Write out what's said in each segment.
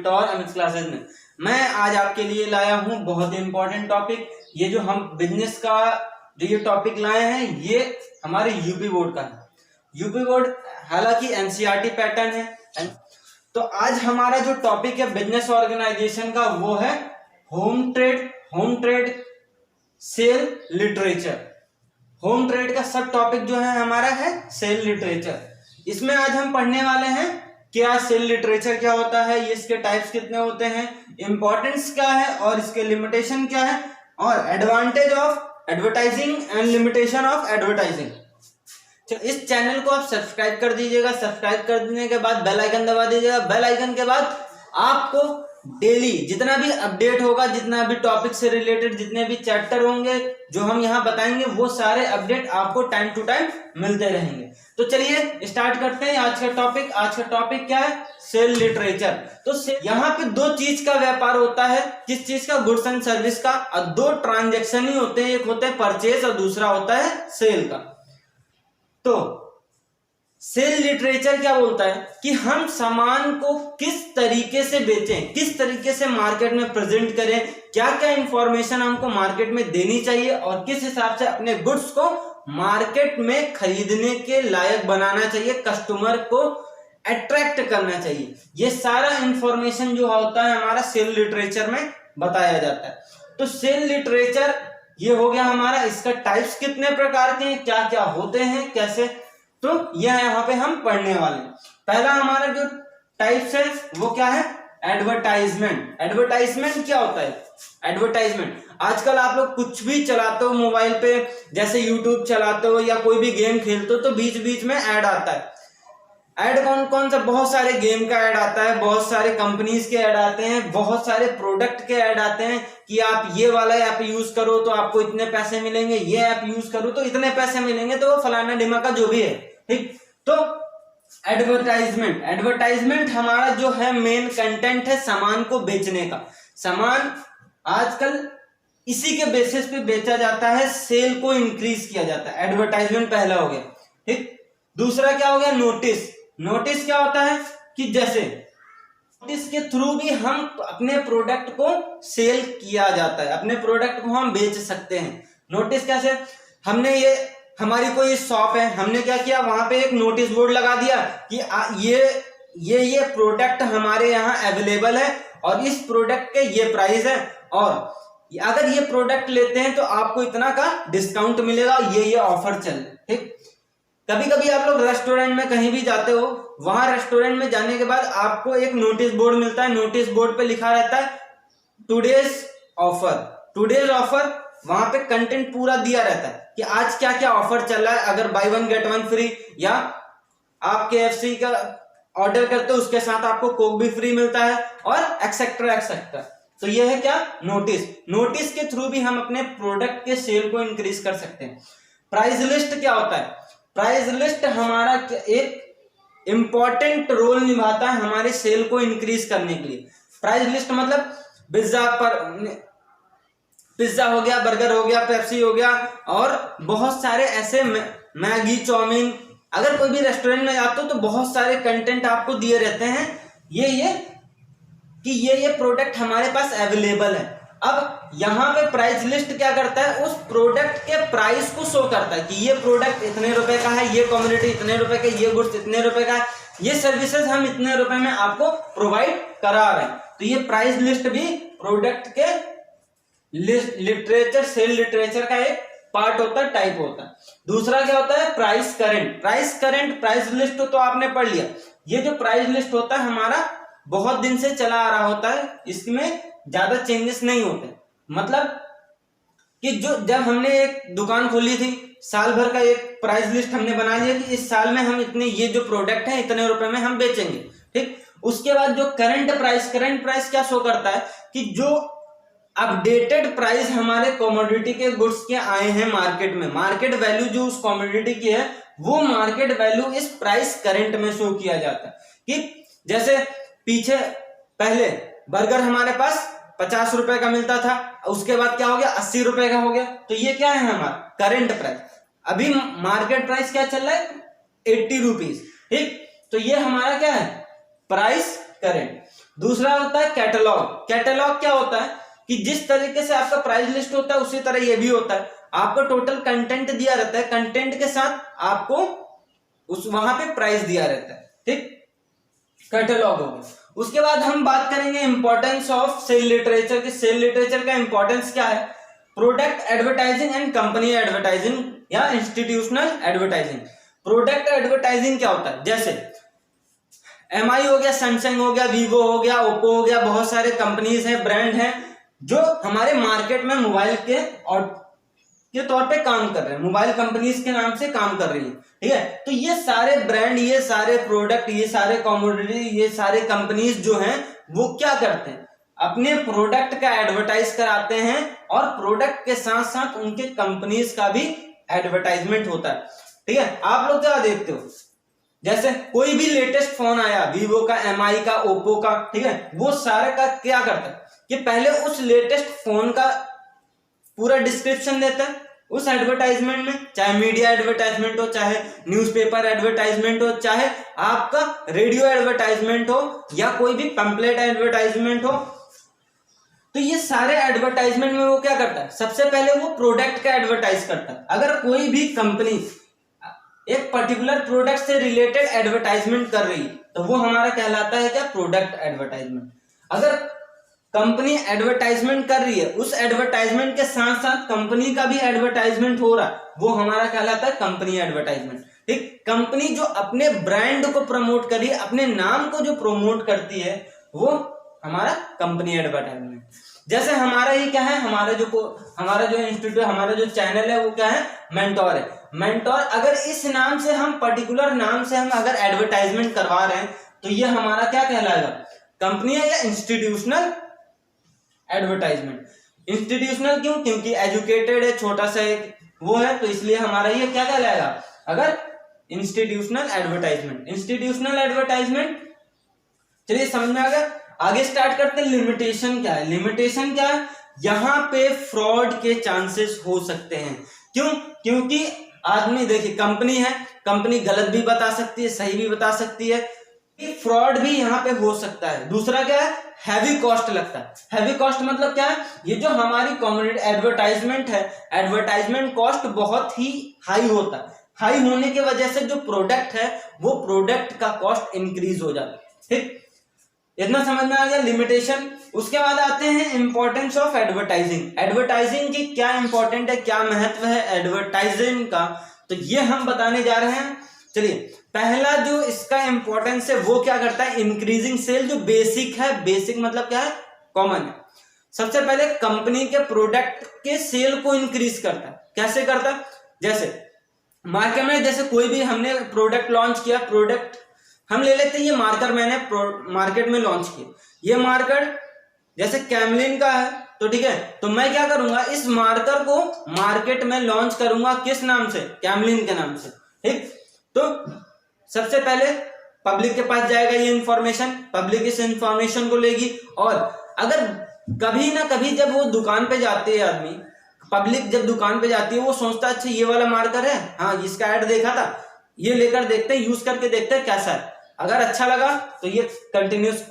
एक और MX classes में मैं आज आपके लिए लाया हूं बहुत इंपॉर्टेंट टॉपिक। ये जो हम बिजनेस का जो ये टॉपिक लाए हैं ये हमारे यूपी बोर्ड का है। यूपी बोर्ड हालांकि एनसीईआरटी पैटर्न है। तो आज हमारा जो टॉपिक है बिजनेस ऑर्गेनाइजेशन का वो है home trade sale literature. Home trade का सब टॉपिक जो है हमारा है सेल लिटरेचर। इसमें आज हम पढ़ने वाले हैं क्या सेल लिटरेचर क्या होता है, ये इसके टाइप्स कितने होते हैं, इंपॉर्टेंस क्या है और इसके लिमिटेशन क्या है, और advantage of advertising and limitation of advertising. तो इस चैनल को आप सब्सक्राइब कर दीजिएगा। सब्सक्राइब कर देने के बाद बेल आइकन दबा दीजिएगा। बेल आइकन के बाद आपको डेली जितना भी अपडेट होगा, जितना भी टॉपिक से रिलेटेड जितने भी चैप्टर होंगे जो हम यहाँ बताएंगे वो सारे अपडेट आपको टाइम टू टाइम मिलते रहेंगे। तो चलिए स्टार्ट करते हैं आज का टॉपिक। आज का टॉपिक क्या है, सेल लिटरेचर। तो यहाँ पे दो चीज का व्यापार होता है, किस चीज का, गुड्स एंड सर्विस का, और दो ट्रांजेक्शन ही होते हैं, एक होता है परचेज और दूसरा होता है सेल का। तो सेल लिटरेचर क्या बोलता है कि हम सामान को किस तरीके से बेचें, किस तरीके से मार्केट में प्रेजेंट करें, क्या क्या इंफॉर्मेशन हमको मार्केट में देनी चाहिए और किस हिसाब से अपने गुड्स को मार्केट में खरीदने के लायक बनाना चाहिए, कस्टमर को अट्रैक्ट करना चाहिए। ये सारा इंफॉर्मेशन जो होता है हमारा सेल लिटरेचर में बताया जाता है। तो सेल लिटरेचर ये हो गया हमारा। इसका टाइप्स कितने प्रकार के हैं, क्या क्या होते हैं, कैसे, तो यह यहाँ पे हम पढ़ने वाले हैं। पहला हमारा जो टाइप्स है वो क्या है, एडवर्टाइजमेंट। एडवर्टाइजमेंट क्या होता है, एडवर्टाइजमेंट आजकल आप लोग कुछ भी चलाते हो मोबाइल पे, जैसे यूट्यूब चलाते हो या कोई भी गेम खेलते हो तो बीच बीच में ऐड आता है। ऐड कौन कौन सा, बहुत सारे गेम का ऐड आता है, बहुत सारे कंपनीज के ऐड आते हैं, बहुत सारे प्रोडक्ट के ऐड आते हैं कि आप ये वाला ऐप यूज करो तो आपको इतने पैसे मिलेंगे, ये ऐप यूज करो तो इतने पैसे मिलेंगे, तो वो फलाना ढिमाका जो भी है, ठीक। तो एडवर्टाइजमेंट हमारा जो है मेन कंटेंट है सामान को बेचने का। सामान आजकल इसी के बेसिस पे बेचा जाता है, सेल को इंक्रीज किया जाता है। एडवर्टाइजमेंट पहला हो गया, ठीक। दूसरा क्या हो गया, नोटिस। नोटिस क्या होता है कि जैसे नोटिस के थ्रू भी हम अपने प्रोडक्ट को सेल किया जाता है, अपने प्रोडक्ट को हम बेच सकते हैं। नोटिस कैसे, हमने ये हमारी कोई शॉप है, हमने क्या किया, वहां पे एक नोटिस बोर्ड लगा दिया कि ये प्रोडक्ट हमारे यहाँ अवेलेबल है और इस प्रोडक्ट के ये प्राइस है, और अगर ये प्रोडक्ट लेते हैं तो आपको इतना का डिस्काउंट मिलेगा, ये ऑफर चल, ठीक। कभी कभी आप लोग रेस्टोरेंट में कहीं भी जाते हो, वहां रेस्टोरेंट में जाने के बाद आपको एक नोटिस बोर्ड मिलता है, नोटिस बोर्ड पे लिखा रहता है टुडेज ऑफर। वहां पे कंटेंट पूरा दिया रहता है कि आज क्या क्या ऑफर चल रहा है, अगर by one get one free, या आप KFC का ऑर्डर करते हो उसके साथ आपको कोक भी फ्री मिलता है, और एक्सेट्रा एक्सेट्रा। तो ये है क्या, नोटिस। नोटिस के थ्रू भी हम अपने प्रोडक्ट के सेल को इंक्रीज कर सकते हैं। प्राइस लिस्ट क्या होता है, प्राइस लिस्ट हमारा एक इंपॉर्टेंट रोल निभाता है हमारे सेल को इंक्रीज करने के लिए। प्राइस लिस्ट मतलब पिज्जा हो गया, बर्गर हो गया, पेप्सी हो गया, और बहुत सारे ऐसे मैगी, चाउमीन, अगर कोई भी रेस्टोरेंट में जाते हो तो बहुत सारे कंटेंट आपको दिए रहते हैं ये प्रोडक्ट हमारे पास अवेलेबल है। अब यहाँ पे प्राइस लिस्ट क्या करता है, उस प्रोडक्ट के प्राइस को शो करता है कि ये प्रोडक्ट इतने रुपए का है, ये कम्युनिटी इतने रुपए का, ये गुड्स इतने रुपए का है, ये सर्विसेज हम इतने रुपए में आपको प्रोवाइड करा रहे हैं। तो ये प्राइस लिस्ट भी प्रोडक्ट के लिटरेचर, सेल लिटरेचर का एक पार्ट होता है, टाइप होता है। दूसरा क्या होता है, प्राइस करंट। प्राइस लिस्ट तो आपने पढ़ लिया। ये जो प्राइस लिस्ट होता है हमारा बहुत दिन से चला आ रहा होता है, इसमें ज्यादा चेंजेस नहीं होते। मतलब कि जब हमने एक दुकान खोली थी, साल भर का एक प्राइस लिस्ट हमने बना लिया कि इस साल में हम इतने, ये जो प्रोडक्ट है इतने रुपए में हम बेचेंगे, ठीक। उसके बाद जो करंट प्राइस क्या शो करता है कि जो अपडेटेड प्राइस हमारे कमोडिटी के गुड्स के आए हैं मार्केट में, मार्केट वैल्यू जो उस कमोडिटी की है वो मार्केट वैल्यू इस प्राइस करंट में शो किया जाता है। कि जैसे पीछे पहले बर्गर हमारे पास 50 रुपए का मिलता था, उसके बाद क्या हो गया, 80 रुपए का हो गया, तो ये क्या है हमारा करंट प्राइस। अभी मार्केट प्राइस क्या चल रहा है, 80 रुपीज, ठीक। तो ये हमारा क्या है, प्राइस करंट। दूसरा होता है कैटलॉग। कैटलॉग क्या होता है कि जिस तरीके से आपका प्राइस लिस्ट होता है उसी तरह ये भी होता है, आपको टोटल कंटेंट दिया रहता है, कंटेंट के साथ आपको उस वहां पे प्राइस दिया रहता है, ठीक, कैटलॉग हो गया। उसके बाद हम बात करेंगे इंपॉर्टेंस ऑफ सेल लिटरेचर की। सेल लिटरेचर का इंपॉर्टेंस क्या है? Product advertising and company advertising या इंस्टीट्यूशनल एडवर्टाइजिंग। प्रोडक्ट एडवर्टाइजिंग क्या होता है? जैसे एमआई हो गया, सैमसंग हो गया, वीवो हो गया, ओप्पो हो गया, बहुत सारे कंपनीज हैं, ब्रांड हैं जो हमारे मार्केट में मोबाइल के तौर पे काम कर रहे हैं, मोबाइल कंपनीज के नाम से काम कर रही है, ठीक है। तो ये सारे ब्रांड, ये सारे प्रोडक्ट, ये सारे कमोडिटी, ये सारे कंपनीज जो हैं वो क्या करते हैं? अपने प्रोडक्ट का एडवर्टाइज कराते हैं और प्रोडक्ट के साथ साथ उनके कंपनीज का भी एडवर्टाइजमेंट होता है, ठीक है। आप लोग क्या देखते हो, जैसे कोई भी लेटेस्ट फोन आया, वीवो का, एमआई का, ओप्पो का, ठीक है, वो सारे का क्या करता है कि पहले उस लेटेस्ट फोन का पूरा डिस्क्रिप्शन देता है उस एडवर्टाइजमेंट में, चाहे मीडिया एडवर्टाइजमेंट हो, चाहे न्यूज़पेपर एडवर्टाइजमेंट हो, चाहे आपका रेडियो एडवर्टाइजमेंट हो या कोई भी पैम्पलेट एडवर्टाइजमेंट हो। तो ये सारे एडवर्टाइजमेंट में वो क्या करता है? सबसे पहले वो प्रोडक्ट का एडवर्टाइज करता है। अगर कोई भी कंपनी एक पर्टिकुलर प्रोडक्ट से रिलेटेड एडवर्टाइजमेंट कर रही है तो वो हमारा कहलाता है क्या? Product advertisement. अगर कंपनी एडवर्टाइजमेंट कर रही है, उस एडवर्टाइजमेंट के साथ साथ कंपनी का भी एडवर्टाइजमेंट हो रहा है, वो हमारा कहलाता है कंपनी एडवर्टाइजमेंट, ठीक। कंपनी जो अपने ब्रांड को प्रमोट कर रही है, अपने नाम को जो प्रमोट करती है, वो हमारा कंपनी एडवर्टाइजमेंट। जैसे हमारा ये क्या है, हमारा जो इंस्टीट्यूट, हमारा जो चैनल है वो क्या है? मेंटोर है। मेंटोर, अगर इस नाम से हम, पर्टिकुलर नाम से हम अगर एडवर्टाइजमेंट करवा रहे हैं तो ये हमारा क्या कहलाएगा? कंपनी है या इंस्टीट्यूशनल एडवर्टाइजमेंट। इंस्टीट्यूशनल क्यों? क्योंकि एजुकेटेड है, छोटा सा एक वो है, तो इसलिए हमारा ये क्या कहलाएगा? अगर इंस्टीट्यूशनल एडवर्टाइजमेंट। इंस्टीट्यूशनल एडवर्टाइजमेंट, चलिए समझ में आ गया। आगे स्टार्ट करते हैं। लिमिटेशन क्या है? लिमिटेशन क्या है? यहां पे फ्रॉड के चांसेस हो सकते हैं। क्यों? क्योंकि आदमी, देखिए, कंपनी है, कंपनी गलत भी बता सकती है, सही भी बता सकती है, फ्रॉड भी यहाँ पे हो सकता है। दूसरा क्या है? हैवी कॉस्ट लगता है। हैवी कॉस्ट मतलब क्या है? ये जो हमारी कम्युनिटी एडवर्टाइजमेंट है, एडवर्टाइजमेंट कॉस्ट बहुत ही हाई होता है। हाई होने की वजह से जो प्रोडक्ट है वो प्रोडक्ट का कॉस्ट इंक्रीज हो जाता है, ठीक। इतना समझ में आ गया लिमिटेशन। उसके बाद आते हैं इंपॉर्टेंस ऑफ एडवर्टाइजिंग। एडवर्टाइजिंग की क्या इंपॉर्टेंट है, क्या महत्व है एडवर्टाइजिंग का, तो ये हम बताने जा रहे हैं। चलिए, पहला जो इसका इंपॉर्टेंस है वो क्या करता है? Increasing sale. जो बेसिक है, बेसिक मतलब क्या है? कॉमन है। सबसे पहले कंपनी के प्रोडक्ट के सेल को इंक्रीज करता है। कैसे करता है? जैसे मार्केट में, जैसे कोई भी हमने प्रोडक्ट लॉन्च किया, प्रोडक्ट हम ले लेते हैं, ये मार्कर मैंने मार्केट में लॉन्च किया, ये मार्कर जैसे कैमलिन का है, तो ठीक है, तो मैं क्या करूंगा? इस मार्कर को मार्केट में लॉन्च करूंगा, किस नाम से? कैमलिन के नाम से, ठीक। तो सबसे पहले पब्लिक के पास जाएगा ये इंफॉर्मेशन, पब्लिक इस इंफॉर्मेशन को लेगी, और अगर कभी ना कभी जब वो दुकान पे जाते हैं आदमी, पब्लिक जब दुकान पे जाती है, वो सोचता है अच्छा ये वाला मार्कर है, हाँ इसका ऐड देखा था, ये लेकर देखते हैं, यूज करके देखते हैं कैसा है। अगर अच्छा लगा तो ये कंटिन्यूस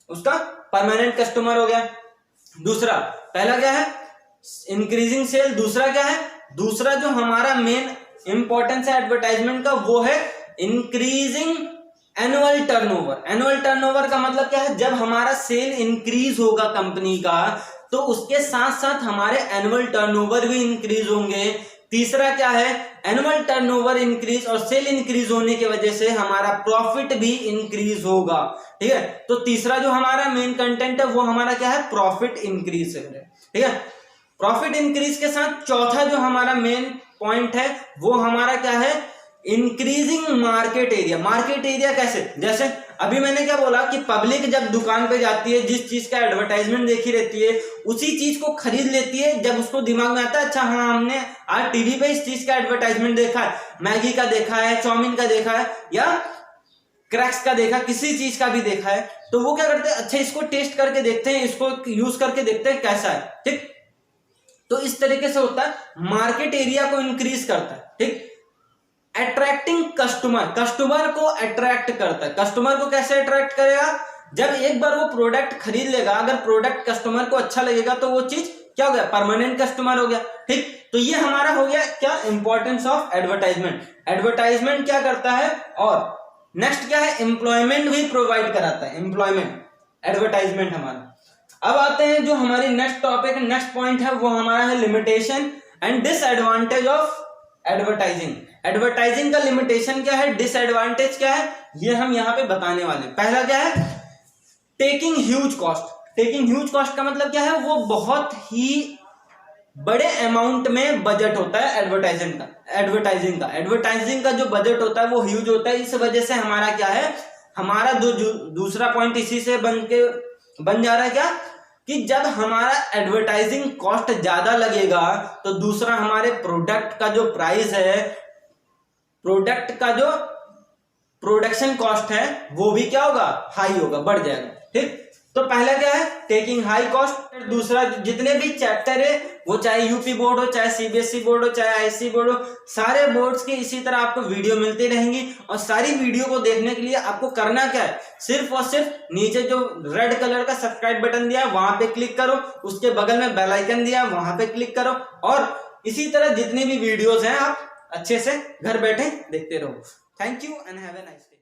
उसका परमानेंट कस्टमर हो गया। दूसरा, पहला क्या है? Increasing sale. दूसरा क्या है? दूसरा जो हमारा मेन इंपॉर्टेंस है एडवर्टाइजमेंट का, वो है increasing annual turnover. Annual turnover का मतलब क्या है? जब हमारा सेल इंक्रीज होगा कंपनी का, तो उसके साथ साथ हमारे एनुअल टर्नओवर भी इंक्रीज होंगे। तीसरा क्या है? एनुअल टर्नओवर इंक्रीज और सेल इंक्रीज होने की वजह से हमारा प्रॉफिट भी इंक्रीज होगा, ठीक है। तो तीसरा जो हमारा मेन कंटेंट है वो हमारा क्या है? प्रॉफिट इंक्रीज है, ठीक है। प्रॉफिट इंक्रीज के साथ चौथा जो हमारा मेन पॉइंट है वो हमारा क्या है? Increasing market area. Market area कैसे? जैसे अभी मैंने क्या बोला कि पब्लिक जब दुकान पे जाती है, जिस चीज का एडवर्टाइजमेंट देखी रहती है उसी चीज को खरीद लेती है। जब उसको दिमाग में आता है अच्छा हाँ हमने आज टीवी पे इस चीज का एडवर्टाइजमेंट देखा है, मैगी का देखा है, चाउमीन का देखा है, या क्रैक्स का देखा, किसी चीज का भी देखा है, तो वो क्या करते हैं? अच्छा इसको टेस्ट करके देखते हैं, इसको यूज करके देखते हैं कैसा है, ठीक। तो इस तरीके से होता है, मार्केट एरिया को इंक्रीज करता है, ठीक। अट्रैक्टिंग कस्टमर, कस्टमर को अट्रैक्ट करता है। कस्टमर को कैसे अट्रैक्ट करेगा? जब एक बार वो प्रोडक्ट खरीद लेगा, अगर प्रोडक्ट कस्टमर को अच्छा लगेगा तो वो चीज क्या हो गया, परमानेंट कस्टमर हो गया। ठीक, तो ये हमारा हो गया क्या, इंपॉर्टेंस ऑफ एडवर्टाइजमेंट। एडवर्टाइजमेंट क्या करता है, और नेक्स्ट क्या है, एम्प्लॉयमेंट भी प्रोवाइड कराता है, एम्प्लॉयमेंट एडवर्टाइजमेंट हमारा। अब आते हैं जो हमारी नेक्स्ट टॉपिक, नेक्स्ट पॉइंट है, वो हमारा है limitation and disadvantage of advertising. Advertising का लिमिटेशन क्या है, डिसएडवांटेज क्या है, ये हम यहाँ पे बताने वाले हैं। पहला क्या है, taking huge cost. Taking huge cost का मतलब क्या है, वो बहुत ही बड़े अमाउंट में बजट होता है एडवर्टाइजिंग का जो बजट होता है वो ह्यूज होता है। इस वजह से हमारा क्या है, हमारा दूसरा पॉइंट इसी से बन जा रहा है क्या, कि जब हमारा एडवर्टाइजिंग कॉस्ट ज्यादा लगेगा तो दूसरा हमारे प्रोडक्ट का जो प्राइस है, प्रोडक्ट का जो प्रोडक्शन कॉस्ट है वो भी क्या होगा, हाई होगा, बढ़ जाएगा। ठीक, तो पहला क्या है, टेकिंग हाई कॉस्ट। दूसरा, जितने भी चैप्टर है वो चाहे यूपी बोर्ड हो, चाहे सीबीएसई बोर्ड हो, चाहे आईसी बोर्ड हो, सारे बोर्ड्स के इसी तरह आपको वीडियो मिलती रहेंगी। और सारी वीडियो को देखने के लिए आपको करना क्या है, सिर्फ और सिर्फ नीचे जो रेड कलर का सब्सक्राइब बटन दिया है वहां पे क्लिक करो, उसके बगल में बेल आइकन दिया है वहां पे क्लिक करो, और इसी तरह जितनी भी वीडियोस हैं आप अच्छे से घर बैठे देखते रहो। Thank you and have a nice day.